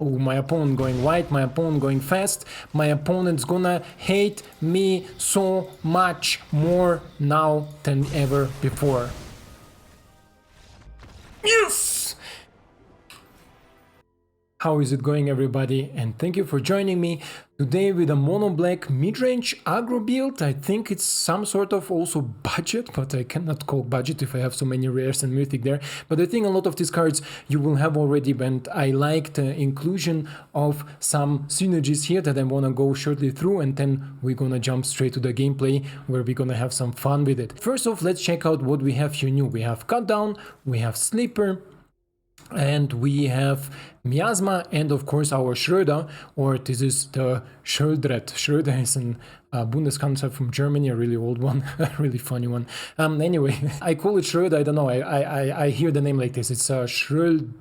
Oh, my opponent going white, my opponent going fast. My opponent's gonna hate me so much more now than ever before. Yes! How is it going, everybody? And thank you for joining me today with a mono black midrange aggro build. I think it's some sort of also budget, but I cannot call budget if I have so many rares and mythic there. But I think a lot of these cards you will have already, and I like the inclusion of some synergies here that I want to go shortly through, and then we're gonna jump straight to the gameplay where we're gonna have some fun with it. First off, let's check out what we have here new. We have Cut Down, we have Sleeper, and we have Miasma, and of course our Schroeder, or this is the Sheoldred. Schroeder is a Bundeskanzler from Germany, a really old one, a really funny one. Anyway, I call it Schroeder, I don't know, I hear the name like this. It's Sheoldred.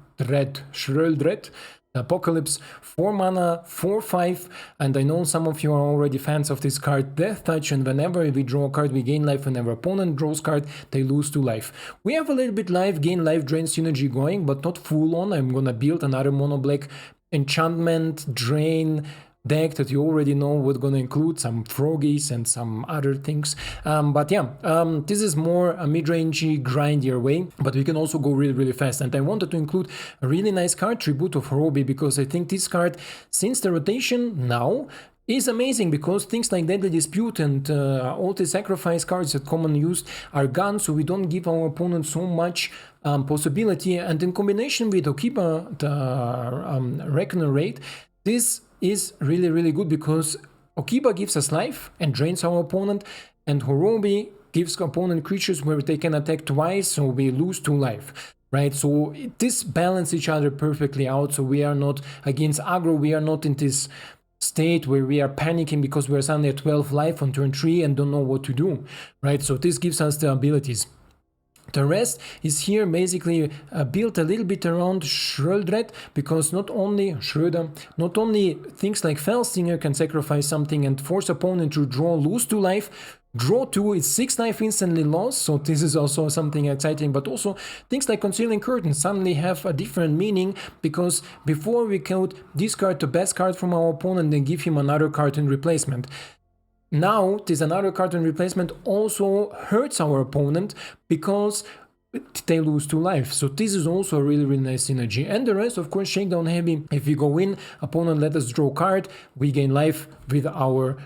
Apocalypse, 4 mana, 4/5, and I know some of you are already fans of this card, Death Touch, and whenever we draw a card we gain life, whenever opponent draws card they lose 2 life. We have a little bit life gain, life drain synergy going, but not full on. I'm gonna build another mono black enchantment drain deck that you already know what gonna include some froggies and some other things, but yeah, this is more a mid-rangey grindier way, but we can also go really fast. And I wanted to include a really nice card, Tribute of Horobi, because I think this card, since the rotation now, is amazing, because things like Deadly Dispute and all the sacrifice cards that common used are gone, so we don't give our opponent so much possibility. And in combination with Okiba, the Reckoner Raid, this is really good, because Okiba gives us life and drains our opponent, and Horobi gives opponent creatures where they can attack twice, so we lose 2 life, right? So this balances each other perfectly out, so we are not against aggro, we are not in this state where we are panicking because we are suddenly at 12 life on turn 3 and don't know what to do, right? So this gives us the abilities. The rest is here basically built a little bit around Sheoldred, because not only things like Felstinger can sacrifice something and force opponent to draw, lose 2 life, draw 2, it's 6 life instantly lost, so this is also something exciting. But also things like Concealing Curtains suddenly have a different meaning, because before we could discard the best card from our opponent and give him another card in replacement. Now, this another card in replacement also hurts our opponent because they lose 2 life. So this is also a really nice synergy. And the rest, of course, Shakedown Heavy. If we go in, opponent let us draw card, we gain life with our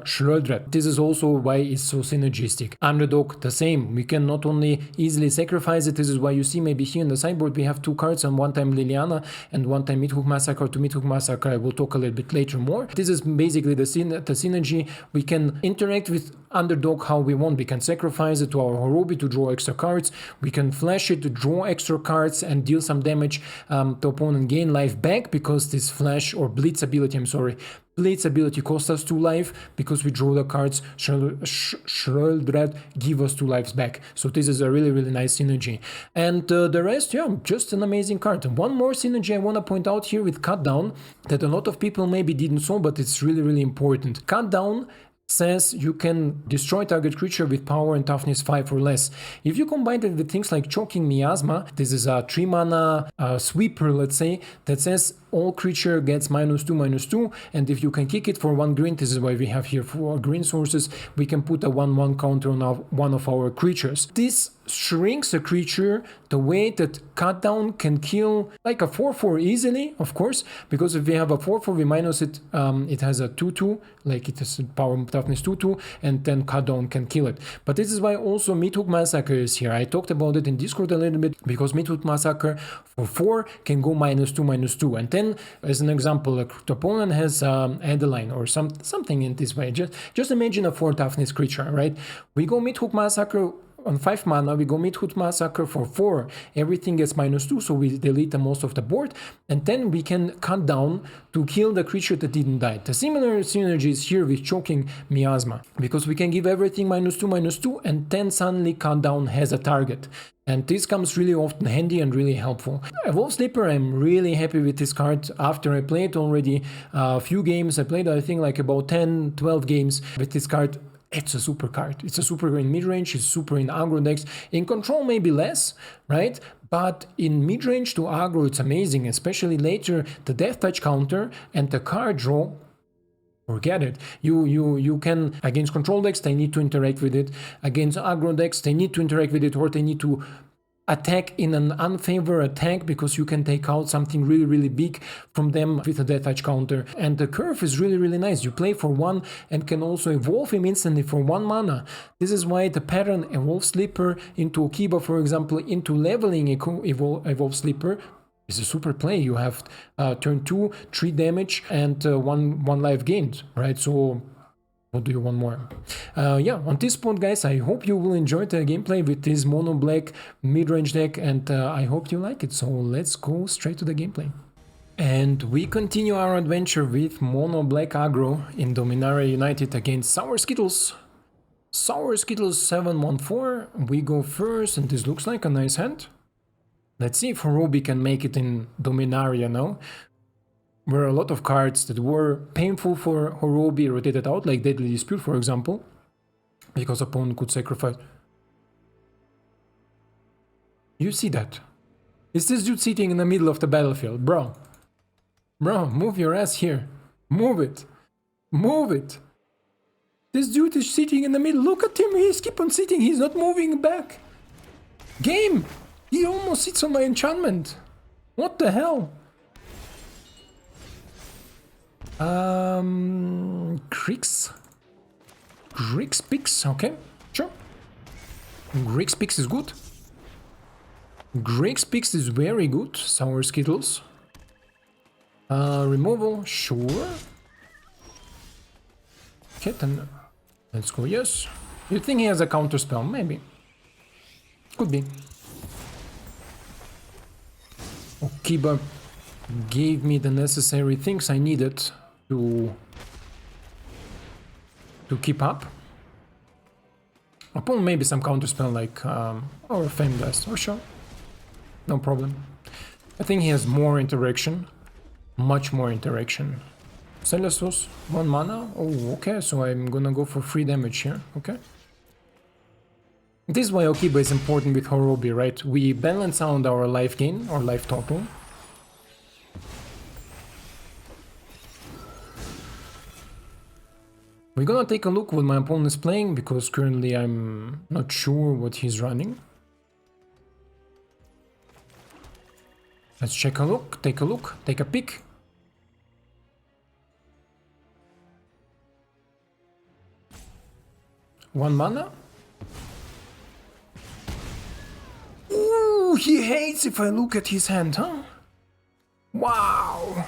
Sheoldred. This is also why it's so synergistic. Underdog, the same. We can not only easily sacrifice it, this is why you see maybe here in the sideboard we have 2 cards, and one time Liliana and one time Meathook Massacre. To Meathook Massacre I will talk a little bit later more. This is basically the synergy. We can interact with Underdog how we want. We can sacrifice it to our Horobi to draw extra cards. We can flash it to draw extra cards and deal some damage to opponent, gain life back, because this flash or blitz ability, Blitz ability costs us 2 life, because we draw the cards, Sheoldred give us 2 lives back. So this is a really nice synergy. And the rest, yeah, just an amazing card. And one more synergy I want to point out here with Cut Down, that a lot of people maybe didn't know, but it's really important. Cut Down says you can destroy target creature with power and toughness 5 or less. If you combine it with things like Choking Miasma, this is a 3 mana sweeper, let's say, that says all creature gets -2/-2, and if you can kick it for 1 green, this is why we have here 4 green sources, we can put a 1/1 counter on one of our creatures. This shrinks a creature the way that Cut Down can kill like a 4/4 easily, of course, because if we have a 4/4 we minus it, it has a 2/2, like it has power toughness 2/2, and then Cut Down can kill it. But this is why also Meathook Massacre is here. I talked about it in Discord a little bit, because Meathook Massacre for 4 can go -2/-2, and then as an example, the opponent has Adeline or something in this way. Just imagine a 4 toughness creature, right? We go Meathook Massacre on 5 mana, we go Meathook Massacre for 4, everything gets -2, so we delete the most of the board, and then we can Cut Down to kill the creature that didn't die. The similar synergies here with Choking Miasma, because we can give everything -2/-2, and then suddenly Cut Down has a target. And this comes really often handy and really helpful. Evolve Sleeper, I'm really happy with this card. After I played already a few games, I played I think like about 10-12 games with this card. It's a super card. It's a super in mid-range, it's super in aggro decks. In control maybe less, right? But in mid-range to aggro, it's amazing, especially later the death touch counter and the card draw. Forget it. You can, against control decks, they need to interact with it. Against aggro decks, they need to interact with it, or they need to attack in an unfavored attack, because you can take out something really, really big from them with a death touch counter. And the curve is really, really nice. You play for 1 and can also evolve him instantly for 1 mana. This is why the pattern Evolve Sleeper into Okiba, for example, into leveling Evolve Sleeper is a super play. You have turn 2, 3 damage and 1 life gained, right? So what do you want more? Yeah, on this point, guys, I hope you will enjoy the gameplay with this mono black mid-range deck, and I hope you like it. So let's go straight to the gameplay. And we continue our adventure with mono black aggro in Dominaria United against Sour Skittles. Sour Skittles 714. We go first, and this looks like a nice hand. Let's see if Horobi can make it in Dominaria now. Where a lot of cards that were painful for Horobi rotated out, like Deadly Dispute, for example, because opponent could sacrifice. You see that? Is this dude sitting in the middle of the battlefield? Bro, move your ass here. Move it. Move it. This dude is sitting in the middle. Look at him. He's keep on sitting. He's not moving back. Game. He almost sits on my enchantment. What the hell? Grix Pix, okay, sure. Grix Pix is good. Grix Pix is very good. Sour Skittles. Removal, sure. Okay, then let's go, yes. You think he has a counter spell? Maybe. Could be. Okiba gave me the necessary things I needed to keep up. Upon maybe some counterspell like our Flame Blast, or sure, no problem. I think he has more interaction, much more interaction. Celestos, 1 mana. Oh, okay, so I'm gonna go for 3 damage here. Okay. This is why Okiba is important with Horobi, right? We balance out our life gain or life total. We're gonna take a look what my opponent is playing, because currently I'm not sure what he's running. Let's take a look, take a peek. One mana. Ooh, he hates if I look at his hand, huh? Wow.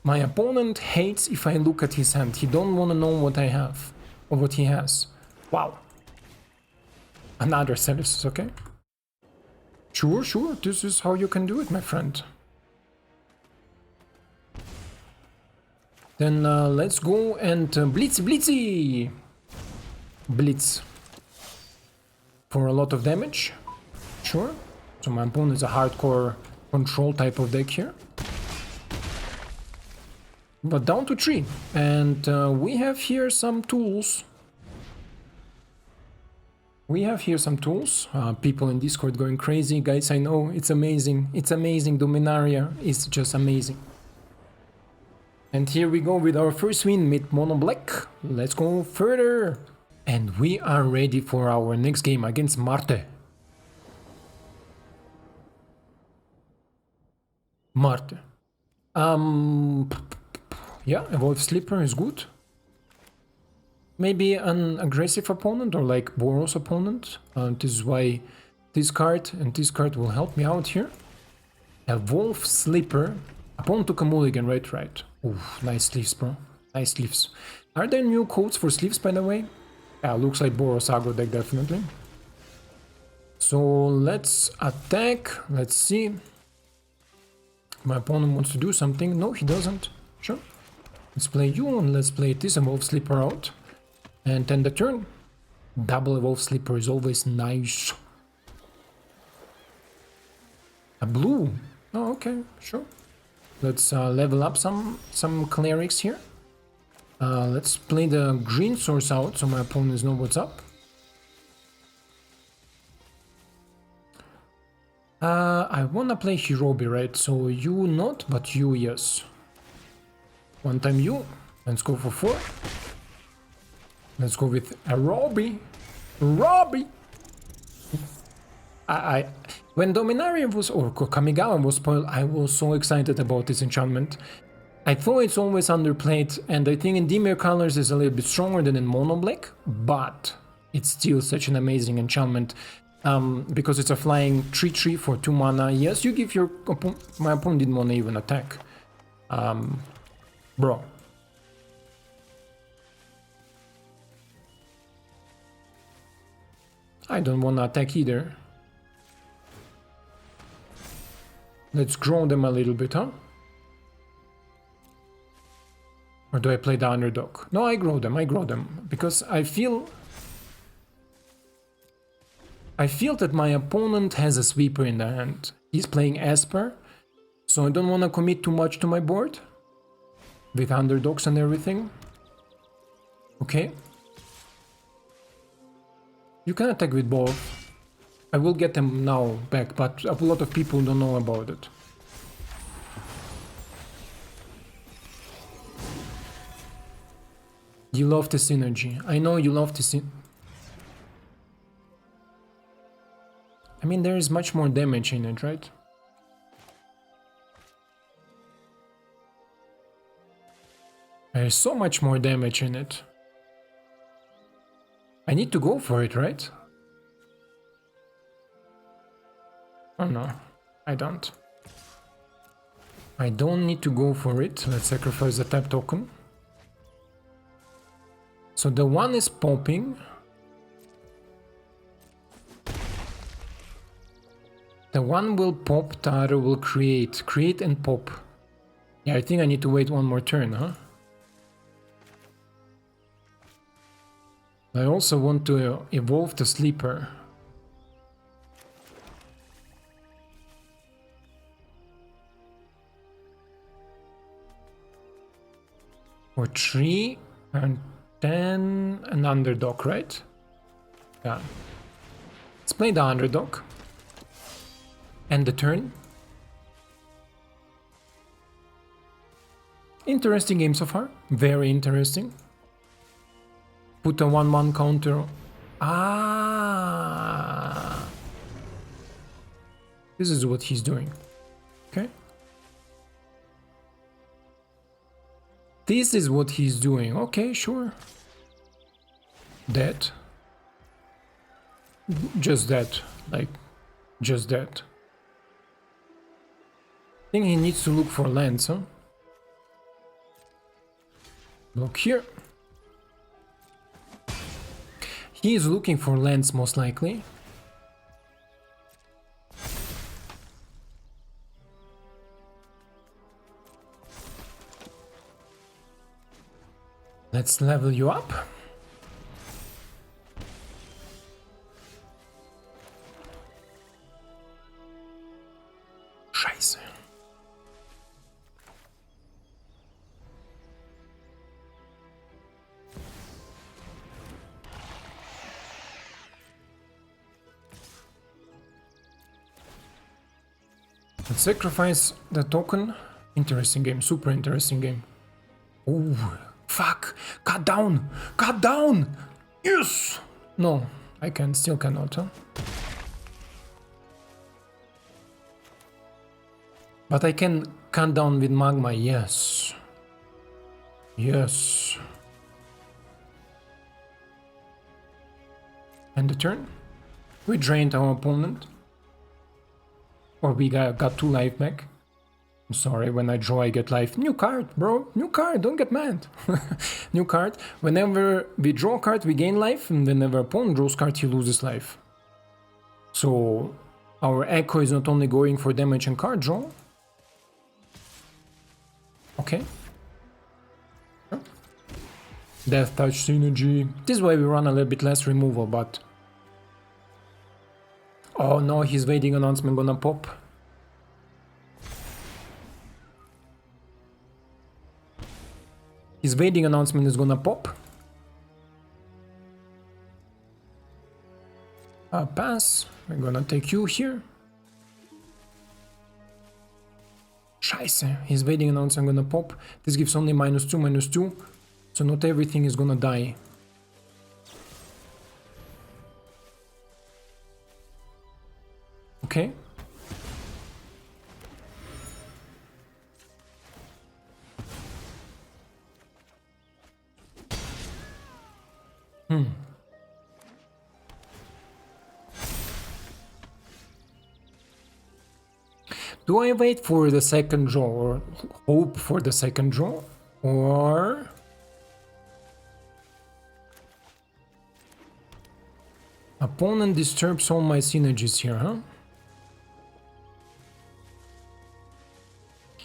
My opponent hates if I look at his hand. He don't want to know what I have or what he has. Wow. Another Celestus, okay? Sure, this is how you can do it, my friend. Then let's go and Blitzy! Blitz. For a lot of damage. Sure. So my opponent is a hardcore control type of deck here. But down to 3, and we have here some tools. People in Discord going crazy. Guys, I know, it's amazing. It's amazing. Dominaria is just amazing. And here we go with our first win with Mono Black. Let's go further. And we are ready for our next game against Marte. Marte. Yeah, Evolve Sleeper is good. Maybe an aggressive opponent or like Boros opponent. This is why this card and this card will help me out here. Evolve Sleeper. Opponent took a mulligan, right? Ooh, nice sleeves, bro. Nice sleeves. Are there new codes for sleeves, by the way? Yeah, looks like Boros aggro deck, definitely. So let's attack. Let's see. My opponent wants to do something. No, he doesn't. Sure. Let's play you and let's play this Evolve Sleeper out. And then the turn. Double Evolve Sleeper is always nice. A blue. Oh, okay, sure. Let's level up some clerics here. Let's play the green source out so my opponents know what's up. I wanna play Horobi, right? So you not, but you yes. One time you. Let's go for 4. Let's go with a Horobi. Horobi! When Dominaria was, or Kamigawa was spoiled, I was so excited about this enchantment. I thought it's always underplayed, and I think in DMU colors is a little bit stronger than in mono black, but it's still such an amazing enchantment. Because it's a flying 3/3 for 2 mana. Yes, you give your my opponent didn't want to even attack. Bro. I don't want to attack either. Let's grow them a little bit, huh? Or do I play the underdog? No, I grow them, because I feel that my opponent has a sweeper in the hand. He's playing Esper, so I don't want to commit too much to my board with underdogs and everything. Okay. You can attack with both. I will get them now back, but a lot of people don't know about it. You love the synergy. I know you love the synergy. I mean, there is much more damage in it, right? There is so much more damage in it. I need to go for it, right? Oh no, I don't. I don't need to go for it. Let's sacrifice the tap token. So the one is popping. The one will pop, the other will create. Create and pop. Yeah, I think I need to wait one more turn, huh? I also want to evolve the sleeper. For 3 and then an underdog, right? Yeah. Let's play the underdog. End the turn. Interesting game so far. Very interesting. Put a 1/1 counter. Ah! This is what he's doing. Okay. This is what he's doing. Okay, sure. That. Just that. Like, just that. I think he needs to look for lands, huh? Block here. He is looking for lands, most likely. Let's level you up. Scheiße. Let's sacrifice the token. Interesting game, super interesting game. Oh, fuck! Cut down! Cut down! Yes! No, I can still cannot, huh? But I can cut down with magma, yes. Yes. And the turn? We drained our opponent. Or we got 2 life back. I'm sorry, when I draw I get life. New card, bro. New card, don't get mad. New card. Whenever we draw a card, we gain life. And whenever opponent draws card, he loses life. So our echo is not only going for damage and card draw. Okay. Death touch synergy. This is why we run a little bit less removal, but... Oh no, his waiting announcement gonna pop. His waiting announcement is gonna pop. Pass. We're gonna take you here. Scheiße. He's waiting and I'm gonna pop. This gives only -2, -2. So not everything is gonna die. Okay. Do I wait for the second draw or hope for the second draw? Or... Opponent disturbs all my synergies here, huh?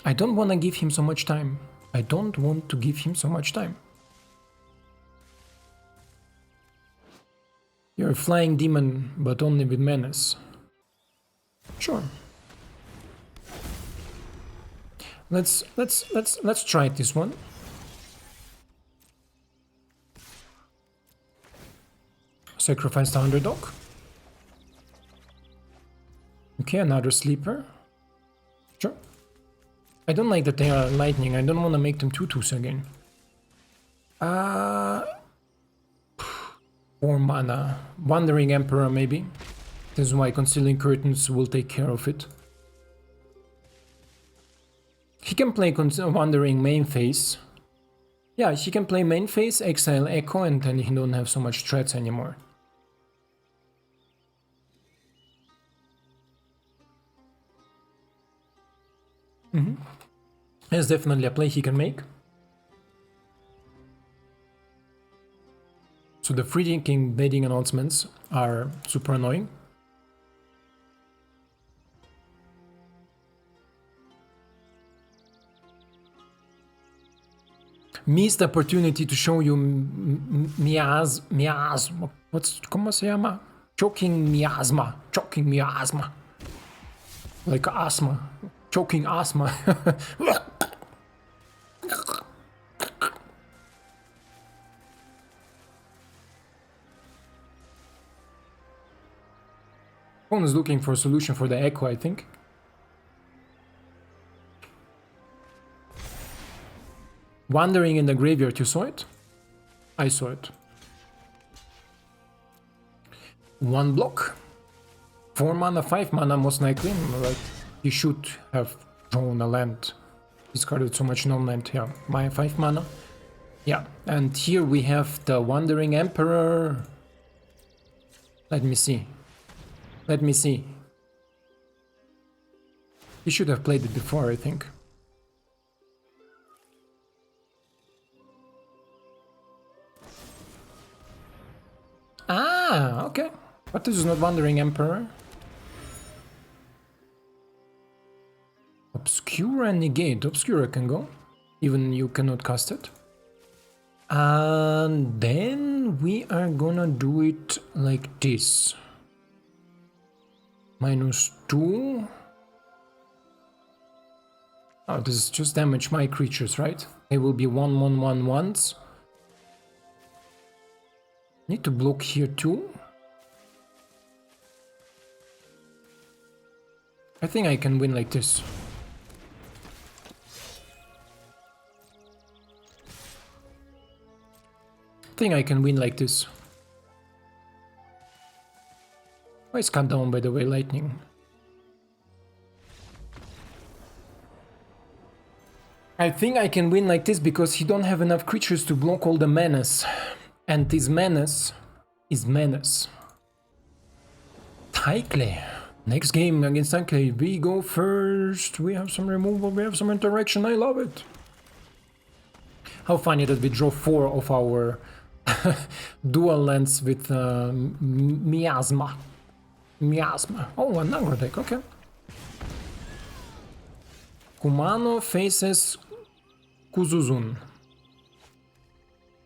I don't want to give him so much time. I don't want to give him so much time. You're a flying demon, but only with menace. Sure. Let's try this one. Sacrifice the underdog. Okay, another sleeper. Sure. I don't like that they are lightning. I don't want to make them 2/2s again. 4 mana. Wandering Emperor, maybe. This is why Concealing Curtains will take care of it. He can play Wandering main phase. Yeah, he can play main phase, exile Echo, and then he don't have so much threats anymore. There's definitely a play he can make. So the free-thinking baiting announcements are super annoying. Missed opportunity to show you miasma. ¿Cómo se llama? Choking Miasma. Choking Miasma. Like asthma. Choking asthma. One is looking for a solution for the Echo, I think. Wandering in the graveyard, you saw it? I saw it. 1 block. 4 mana, 5 mana most likely. Like, he should have drawn a land. Discarded so much non-land, yeah. My 5 mana. Yeah, and here we have the Wandering Emperor. Let me see. Let me see. He should have played it before, I think. Ah, okay. But this is not Wandering Emperor. Obscura and Negate. Obscura can go. Even you cannot cast it. And then we are gonna do it like this. -2. Oh, this is just damage my creatures, right? They will be 1/1/1/1s. Need to block here too. I think I can win like this. I think I can win like this. Why is cut down, by the way, lightning? I think I can win like this because he don't have enough creatures to block all the menace. And this menace is menace. Taikle. Next game against Taikle. We go first. We have some removal, we have some interaction. I love it. How funny that we draw 4 of our dual lands with Miasma. Miasma. Oh, an aggro deck, okay. Kumano faces Kuzuzun.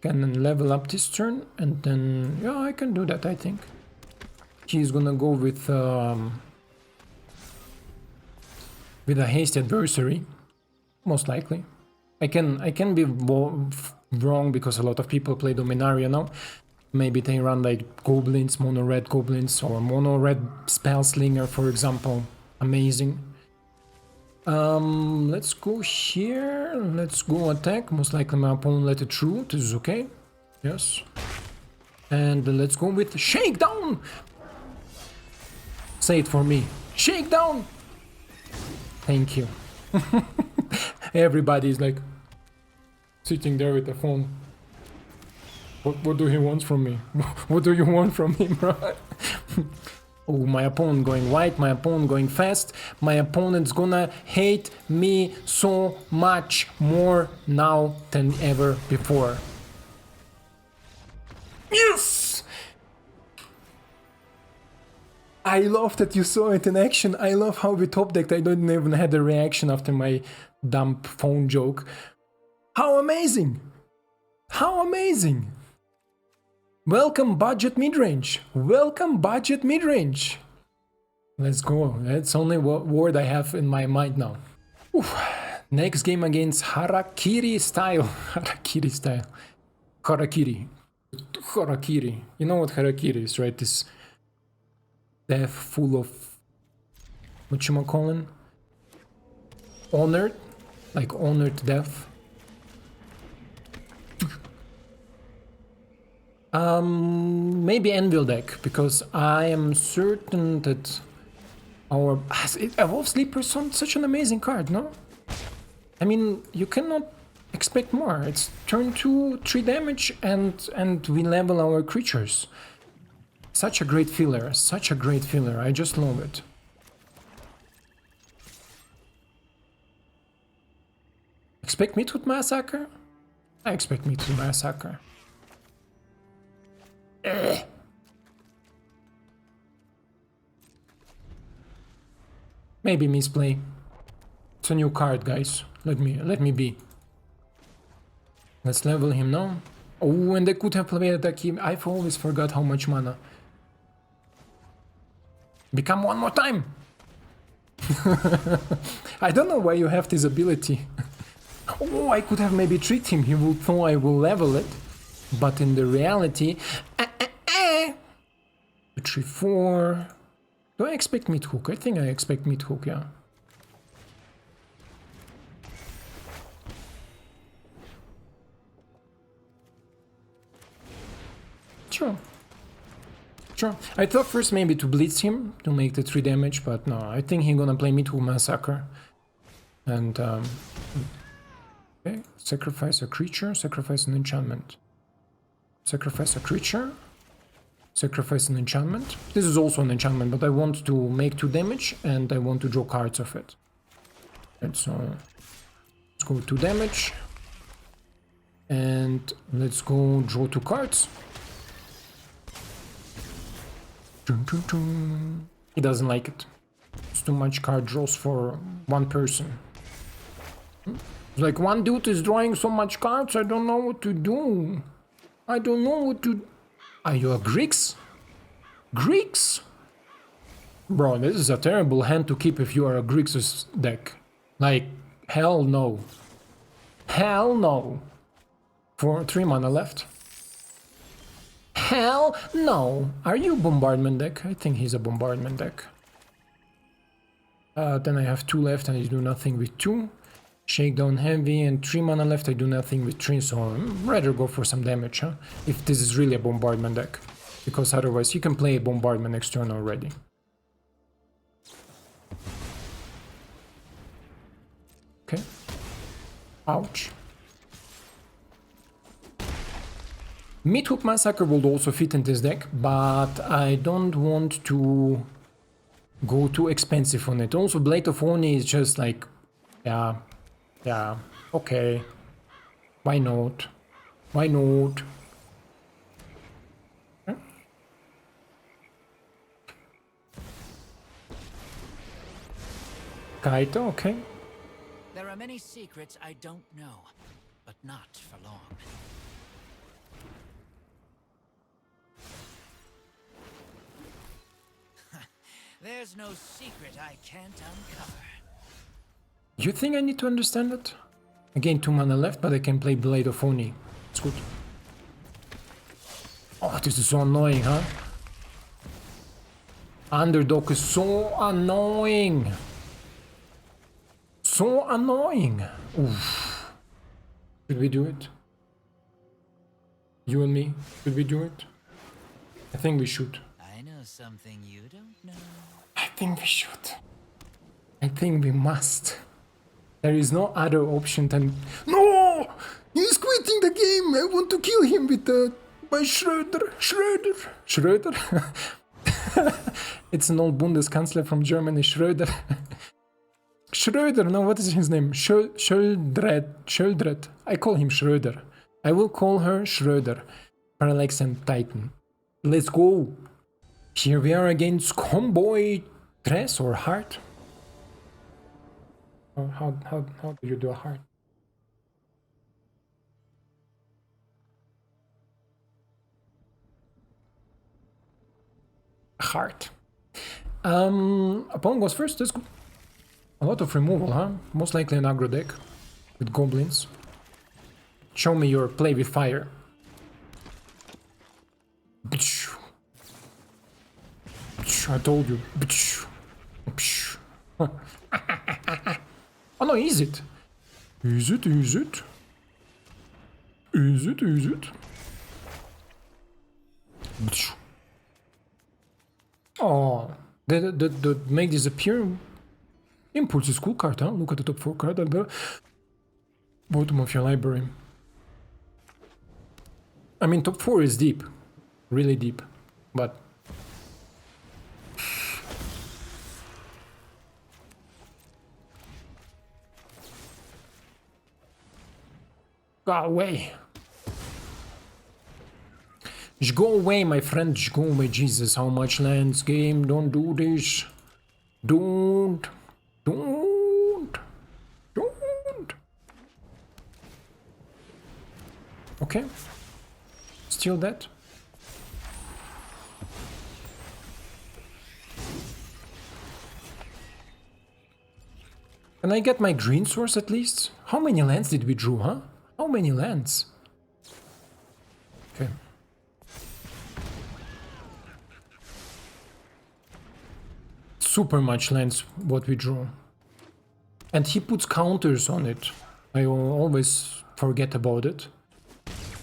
Can level up this turn, and then, yeah, I can do that, I think. He's gonna go with a hasty adversary, most likely. I can be wrong because a lot of people play Dominaria now. Maybe they run like goblins, mono red goblins, or mono red spellslinger, for example. Amazing. Let's go here. Let's go attack. Most likely my opponent let it through. This is okay. Yes. And let's go with Shakedown! Say it for me. Shakedown! Thank you. Everybody is like sitting there with the phone. What do he want from me? What do you want from him, bro? Oh, my opponent going white, my opponent going fast. My opponent's gonna hate me so much more now than ever before. Yes! I love that you saw it in action. I love how we top decked. I don't even had a reaction after my dumb phone joke. How amazing! How amazing! Welcome budget midrange. Welcome budget midrange. Let's go. That's only what word I have in my mind now. Oof. Next game against Harakiri style. Harakiri style. Harakiri. Harakiri. You know what Harakiri is, right? This death full of whatchamacallin? Honored. Like honored death. Maybe Anvil deck, because I am certain that our Evolve Sleeper is such an amazing card, no? I mean, you cannot expect more. It's turn 2, 3 damage, and we level our creatures. Such a great filler, such a great filler. I just love it. Expect Meathook Massacre? I expect Meathook Massacre. Maybe misplay. It's a new card, guys. Let me be. Let's level him now. Oh, and they could have played Okiba. I've always forgot how much mana. Become one more time. I don't know why you have this ability. Oh, I could have maybe tricked him. He will thought I will level it, but in the reality. 3, 4. Do I expect Meathook? I think I expect Meathook, yeah. Sure. Sure. I thought first maybe to blitz him to make the 3 damage, but no, I think he's gonna play Meathook Massacre. And okay, sacrifice a creature, sacrifice an enchantment. Sacrifice a creature. Sacrifice an enchantment. This is also an enchantment, but I want to make 2 damage and I want to draw cards of it. And so let's go 2 damage. And let's go draw 2 cards. He doesn't like it. It's too much card draws for one person. Like, one dude is drawing so much cards, I don't know what to do. I don't know what to... Are you a Greeks? Greeks? Bro, this is a terrible hand to keep if you are a Greeks deck. Like, hell no. Hell no. 3 mana left. Hell no. Are you bombardment deck? I think he's a bombardment deck. Then I have 2 left and I do nothing with 2. Shakedown Heavy and 3 mana left, I do nothing with 3, so I'd rather go for some damage, huh? If this is really a bombardment deck. Because otherwise you can play a bombardment next turn already. Okay. Ouch. Meathook Massacre will also fit in this deck, but I don't want to go too expensive on it. Also, Blade of Oni is just like, yeah, okay. Why not? Why not? Huh? Kaito, okay. There are many secrets I don't know, but not for long. There's no secret I can't uncover. You think I need to understand it? Again, 2 mana left, but I can play Blade of Oni. It's good. Oh, this is so annoying, huh? Underdog is so annoying. so annoying. Oof. Should we do it? You and me, should we do it? I think we should. I know something you don't know. I think we should. I think we must. There is no other option than... No! He's quitting the game! I want to kill him with my Schroeder. It's an old Bundeskanzler from Germany, Schroeder. Schroeder, no, what is his name? Sheoldred. I call him Schroeder. I will call her Schroeder. Parallax and Titan. Let's go! Here we are against Comboy Dress or Heart. How do you do a heart? Heart. Opponent goes first. That's good. A lot of removal, huh? Most likely an aggro deck with goblins. Show me your play with fire. I told you. Oh no, is it? Is it? Is it? Is it? Is it? Oh, the make disappear impulse is cool card, huh? Look at the top 4 card at the bottom of your library. I mean, top 4 is deep, really deep, but go away. Just go away, my friend. Just go away. Jesus, how much lands? Game, don't do this. Don't. Okay. Still dead. Can I get my green source at least? How many lands did we draw, huh? How many lands? Okay. Super much lands what we draw. And he puts counters on it. I always forget about it.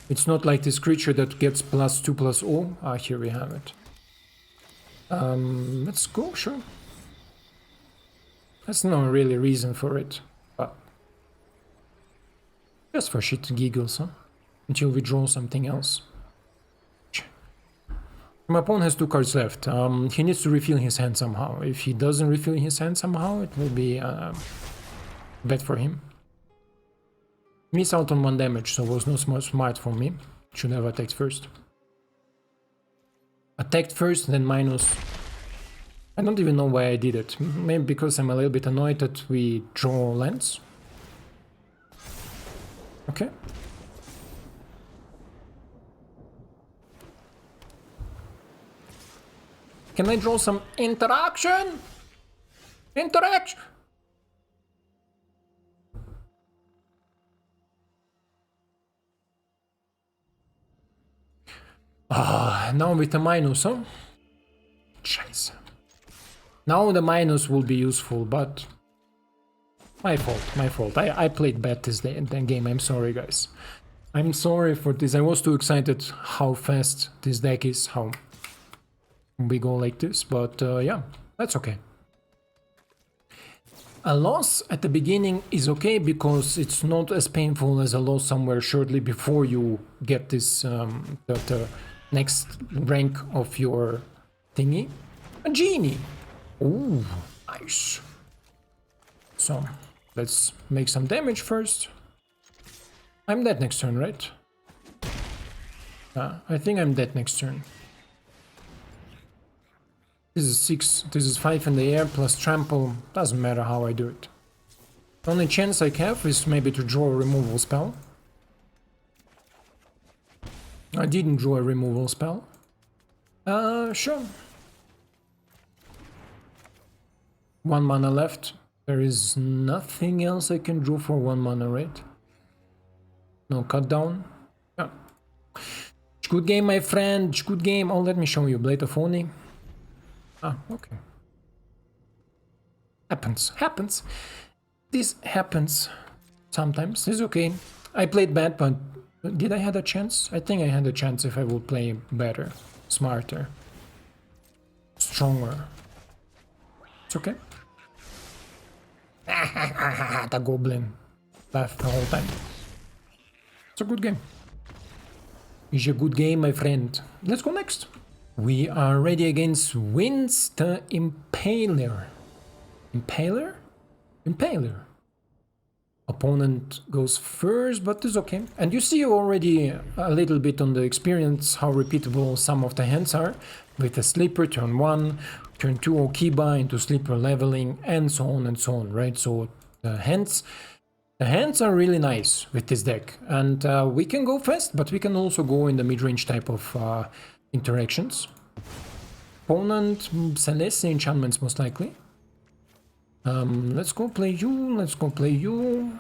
It's not like this creature that gets +2/+0. Ah, here we have it. Let's go, sure. That's no really reason for it, but just for shit giggles, huh? Until we draw something else. My opponent has 2 cards left. He needs to refill his hand somehow. If he doesn't refill his hand somehow, it will be bad for him. Miss out on 1 damage, so was no smart for me. Should have attacked first. Attacked first, then minus. I don't even know why I did it. Maybe because I'm a little bit annoyed that we draw lands. Okay. Can I draw some interaction? Interaction! Ah, now with the minus, huh? Scheiße. Now the minus will be useful, but... My fault. I played bad this game, I'm sorry, guys. I'm sorry for this. I was too excited how fast this deck is, how we go like this, but yeah, that's okay. A loss at the beginning is okay because it's not as painful as a loss somewhere shortly before you get this the next rank of your thingy. A genie. Ooh, nice. So let's make some damage first. I'm dead next turn, right? I think I'm dead next turn. This is 6, this is 5 in the air plus trample, doesn't matter how I do it. The only chance I have is maybe to draw a removal spell. I didn't draw a removal spell. Sure. 1 mana left. There is nothing else I can draw for 1 mana, right? No cut down. Yeah. Good game, my friend. Good game. Oh, let me show you. Blade of Oni. Ah, okay. Happens. This happens sometimes. It's okay. I played bad, but did I had a chance? I think I had a chance if I would play better, smarter, stronger. It's okay. The goblin laughed the whole time. It's a good game. It's a good game, my friend. Let's go next. We are ready against Wins the Impaler. Impaler? Impaler. Opponent goes first, but it's okay. And you see already a little bit on the experience how repeatable some of the hands are. With a sleeper, turn 1, turn 2 Okiba into sleeper leveling, and so on, right? So the hands are really nice with this deck. And we can go fast, but we can also go in the mid-range type of interactions. Opponent, Celeste enchantments most likely. Let's go play you, let's go play you,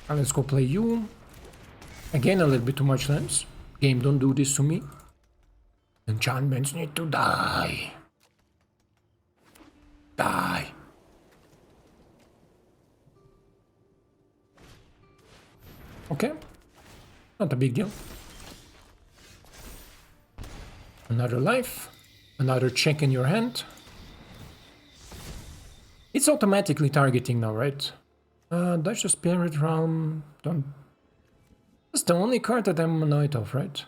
and let's go play you. Again, a little bit too much lands. Game, don't do this to me. Enchantments need to die. Die. Okay, not a big deal. Another life, another check in your hand. It's automatically targeting now, right? That's the Spirit Realm. Don't. That's the only card that I'm annoyed of, right?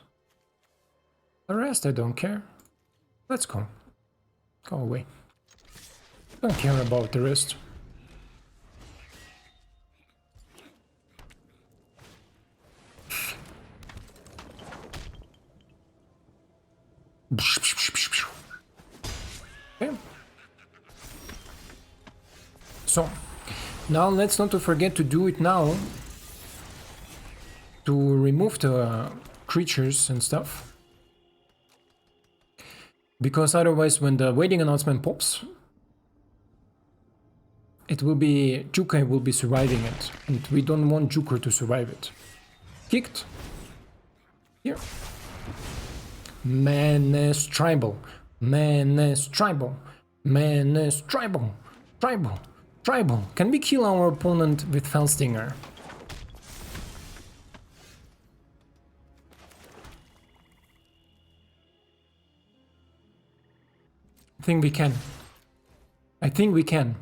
The rest I don't care. Let's go. Go away. Don't care about the rest. Okay. So, now let's not forget to do it now to remove the creatures and stuff. Because otherwise when the waiting announcement pops, it will be, Jukai will be surviving it, and we don't want Joker to survive it. Kicked. Here. Menace Tribal. Menace Tribal. Menace Tribal. Tribal. Tribal. Can we kill our opponent with Felstinger? I think we can. I think we can.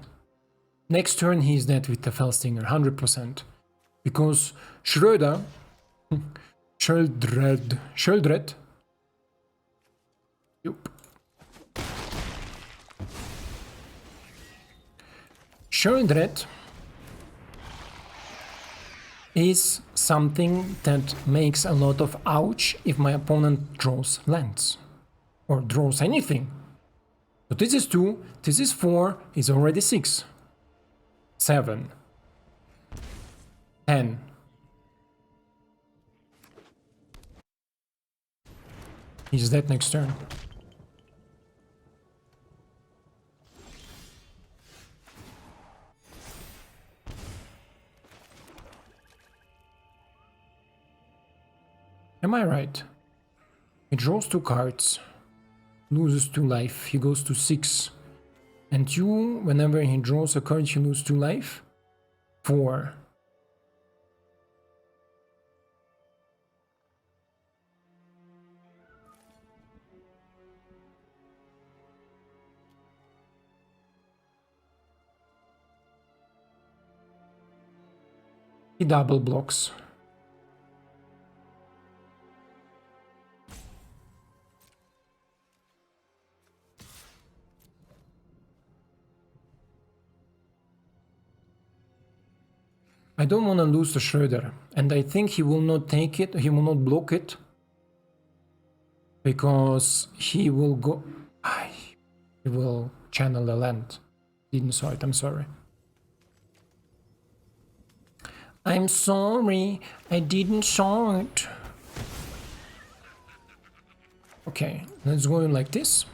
Next turn he's dead with the Felstinger, 100%. Because Sheoldred, yup. Sheoldred is something that makes a lot of ouch if my opponent draws lands. Or draws anything. So this is 2, this is 4, he's already 6. 7. 10. He's dead next turn. Am I right? He draws 2 cards, loses 2 life, he goes to 6. And you, whenever he draws a card, you lose 2 life? 4. He double blocks. I don't want to lose the Shredder, and I think he will not take it, he will not block it, because he will go, he will channel the land. Didn't saw it, I'm sorry. I'm sorry, I didn't saw it. Okay, let's go in like this.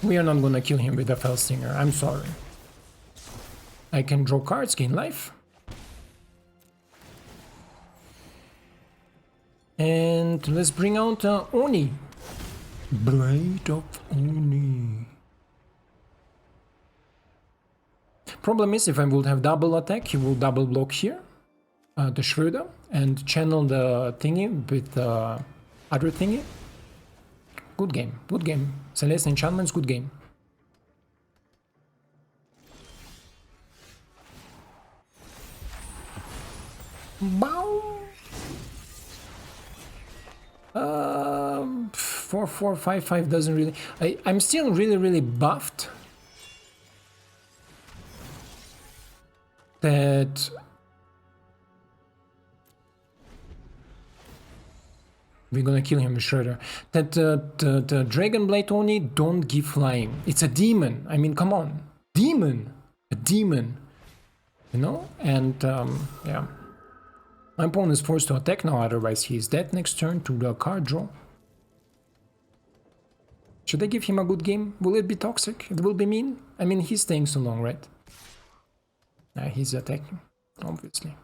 We are not gonna kill him with a Felstinger, I'm sorry. I can draw cards, gain life. And let's bring out Oni. Blade of Oni. Problem is, if I would have double attack, he will double block here, the Shredder, and channel the thingy with the other thingy. Good game, good game. Celeste Enchantments, good game. Bow. 4-4-5-5 doesn't really. I'm still really buffed. That we're gonna kill him with Shredder. That the Dragon Blade only don't give flying. It's a demon. I mean, come on, demon, a demon. You know, and yeah. My opponent is forced to attack now, otherwise he is dead next turn to the card draw. Should I give him a good game? Will it be toxic? It will be mean? I mean, he's staying so long, right? He's attacking, obviously.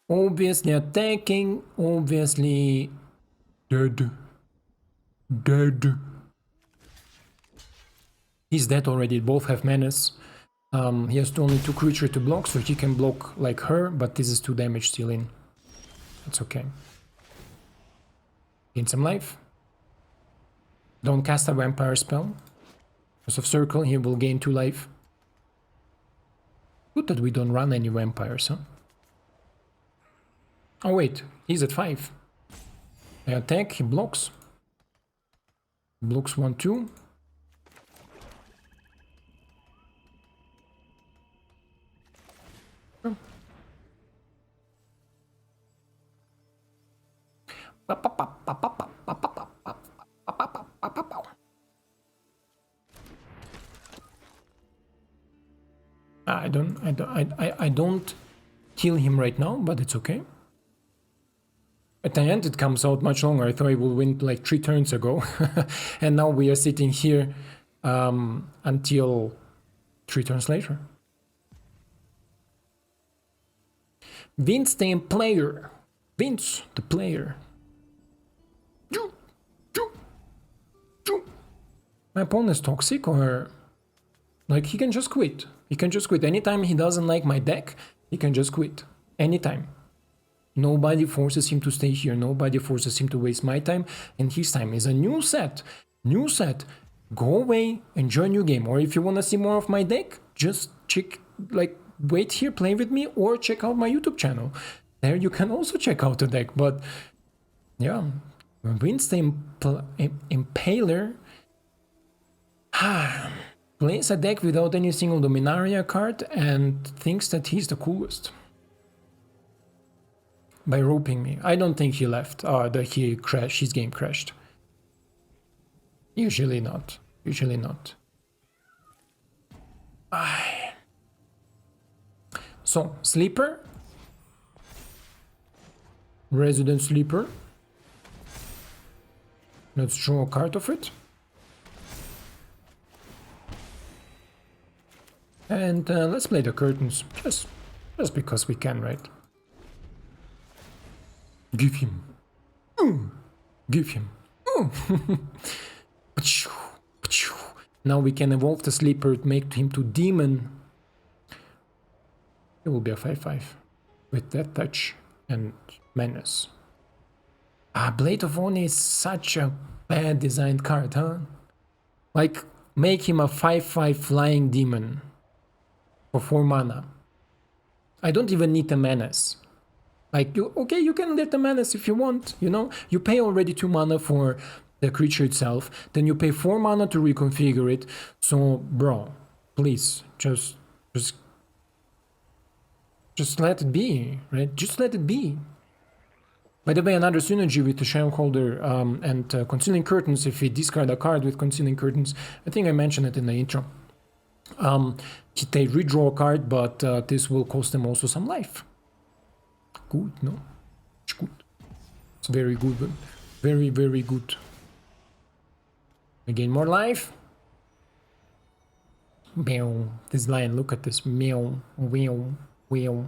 Obviously attacking, obviously dead. Dead. He's dead already, both have menace. He has only 2 creatures to block, so he can block like her, but this is 2 damage still in. That's okay. Gain some life. Don't cast a vampire spell. Because of circle, he will gain 2 life. Good that we don't run any vampires, huh? Oh wait, he's at 5. I attack, he blocks. Blocks 1-2. I don't kill him right now, but it's okay. At the end, it comes out much longer. I thought I would win like 3 turns ago, and now we are sitting here until 3 turns later. Vince the player. Vince the player. My opponent is toxic, or like he can just quit. He can just quit. Anytime he doesn't like my deck, he can just quit. Anytime. Nobody forces him to stay here. Nobody forces him to waste my time and his time. It's a new set. New set. Go away, enjoy new game. Or if you want to see more of my deck, just check, like, wait here, play with me, or check out my YouTube channel. There you can also check out the deck. But yeah, Vince the Impaler plays a deck without any single Dominaria card and thinks that he's the coolest. By roping me. I don't think he left. That he crashed. His game crashed. Usually not. Usually not. So, Sleeper. Resident Sleeper. Let's draw a card of it. And let's play the curtains. Just because we can, right? Give him. Give him. Now we can evolve the Sleeper, make him to Demon. It will be a 5-5 with Death Touch and Menace. Blade of Oni is such a bad designed card, huh? Like, make him a 5-5 flying demon for 4 mana. I don't even need the Menace. Like, you can let the Menace if you want, you know? You pay already 2 mana for the creature itself, then you pay 4 mana to reconfigure it. So, bro, please, just let it be, right? Just let it be. By the way, another synergy with the Shareholder and Concealing Curtains, if we discard a card with Concealing Curtains, I think I mentioned it in the intro. They redraw a card, but this will cost them also some life. Good, no? It's good. It's very good, but very, very good. I gain more life. Meow. This lion, look at this. Meow, meow, meow.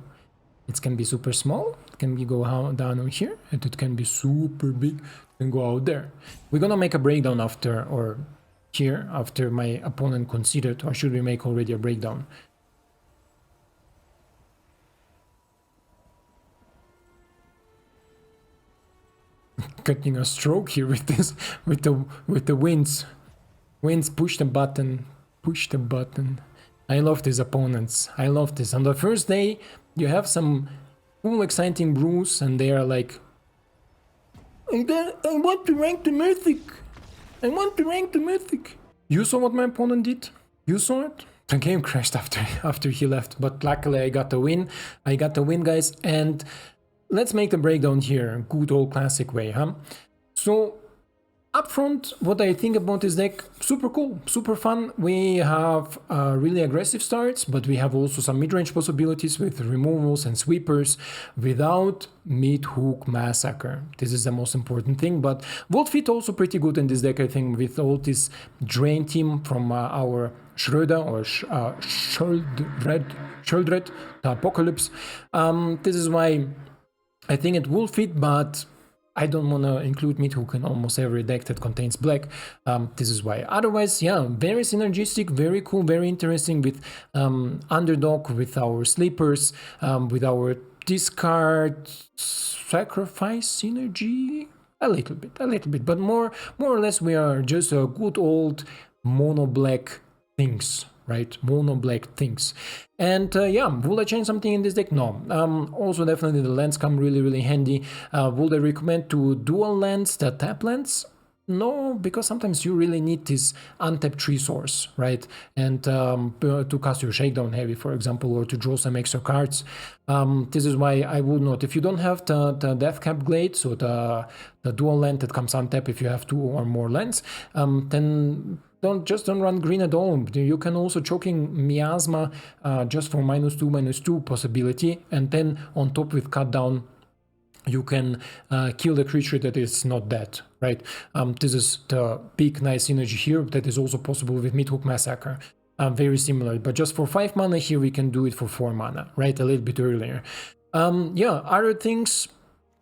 It can be super small. It can be go down on here, and it can be super big and go out there. We're gonna make a breakdown after, or here after my opponent conceded, or should we make already a breakdown? Cutting a stroke here with this, with the winds. Winds, push the button, push the button. I love these opponents. I love this. On the first day, you have some cool, exciting brews, and they are like, I want to rank the Mythic. I want to rank the Mythic. You saw what my opponent did? You saw it? The game crashed after he left, but luckily I got the win. I got the win, guys, and let's make the breakdown here, good old classic way, huh? So, up front, what I think about this deck, super cool, super fun. We have really aggressive starts, but we have also some mid-range possibilities with removals and sweepers without Meathook Massacre. This is the most important thing, but would fit also pretty good in this deck, I think, with all this drain team from our Schroeder or Sheoldred, the Apocalypse. This is why I think it will fit, but I don't want to include Meathook in almost every deck that contains black. This is why. Otherwise, yeah, very synergistic, very cool, very interesting with Underdog, with our sleepers, with our discard sacrifice synergy. A little bit, but more or less we are just a good old mono black things. Right, mono black things. And yeah, will I change something in this deck? No. Also, definitely the lands come really handy. Would I recommend to dual lands, the tap lands? No, because sometimes you really need this untapped resource, right? And to cast your Shakedown Heavy, for example, or to draw some extra cards. This is why I would not. If you don't have the Deathcap Glade, so the dual land that comes untapped if you have 2 or more lands, then don't run green at all. You can also Choking Miasma just for -2/-2 possibility, and then on top with cut down you can kill the creature that is not dead, right? This is the big nice synergy here that is also possible with Meathook Massacre. Very similar, but just for 5 mana here we can do it for 4 mana, right? A little bit earlier. Yeah, other things.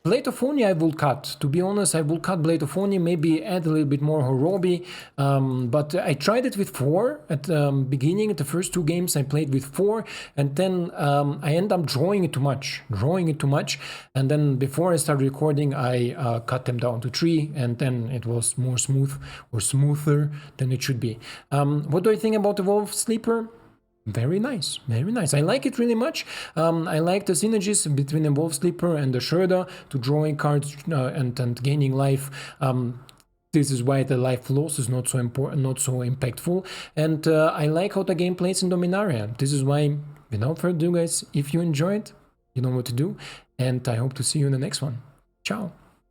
Blade of Oni I will cut. To be honest, I will cut Blade of Oni, maybe add a little bit more Horobi. But I tried it with 4 at the beginning. The first 2 games I played with 4, and then I end up drawing it too much. And then before I start recording, I cut them down to 3, and then it was more smooth or smoother than it should be. What do I think about the Wolf Sleeper? Very nice, very nice. I like it really much. I like the synergies between the Wolf Sleeper and the Schroeder to drawing cards and gaining life. This is why the life loss is not so important, not so impactful. And I like how the game plays in Dominaria. This is why, without further ado, guys, if you enjoyed, you know what to do. And I hope to see you in the next one. Ciao.